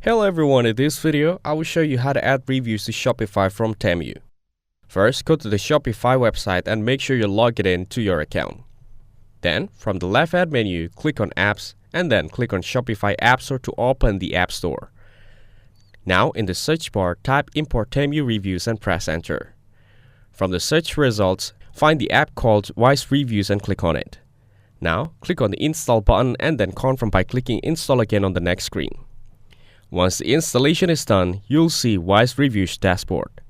Hello everyone, in this video, I will show you how to add reviews to Shopify from Temu. First, go to the Shopify website and make sure you log it in to your account. Then, from the left-hand menu, click on Apps and then click on Shopify App Store to open the App Store. Now, in the search bar, type Import Temu Reviews and press Enter. From the search results, find the app called Wise Reviews and click on it. Now, click on the Install button and then confirm by clicking Install again on the next screen. Once the installation is done, you'll see Wise Reviews dashboard.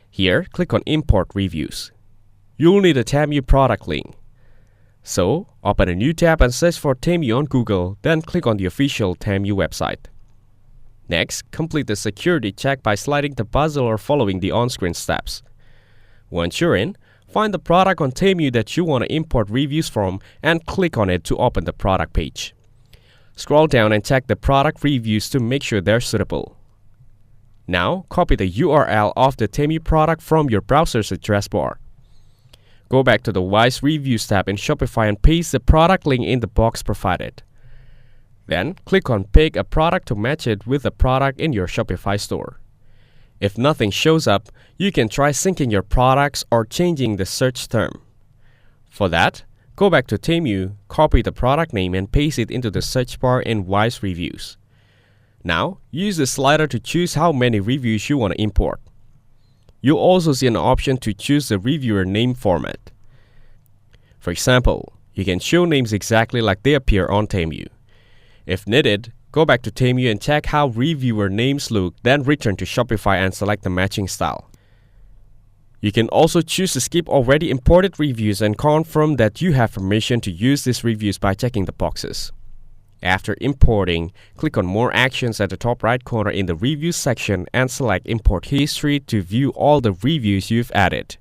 Here, click on Import Reviews. You'll need a Temu product link. So, open a new tab and search for Temu on Google, then click on the official Temu website. Next, complete the security check by sliding the puzzle or following the on-screen steps. Once you're in, find the product on Temu that you want to import reviews from and click on it to open the product page. Scroll down and check the product reviews to make sure they're suitable. Now, copy the URL of the Temu product from your browser's address bar. Go back to the Wise Reviews tab in Shopify and paste the product link in the box provided. Then, click on Pick a product to match it with the product in your Shopify store. If nothing shows up, you can try syncing your products or changing the search term. For that, go back to Temu, copy the product name and paste it into the search bar in Wise Reviews. Now, use the slider to choose how many reviews you want to import. You'll also see an option to choose the reviewer name format. For example, you can show names exactly like they appear on Temu. If needed, go back to Temu and check how reviewer names look, then return to Shopify and select the matching style. You can also choose to skip already imported reviews and confirm that you have permission to use these reviews by checking the boxes. After importing, click on More Actions at the top right corner in the Reviews section and select Import History to view all the reviews you've added.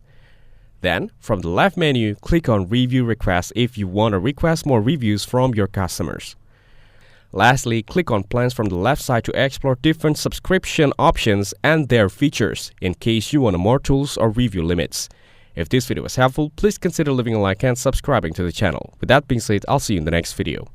Then, from the left menu, click on Review Requests if you want to request more reviews from your customers. Lastly, click on Plans from the left side to explore different subscription options and their features in case you want more tools or review limits. If this video was helpful, please consider leaving a like and subscribing to the channel. With that being said, I'll see you in the next video.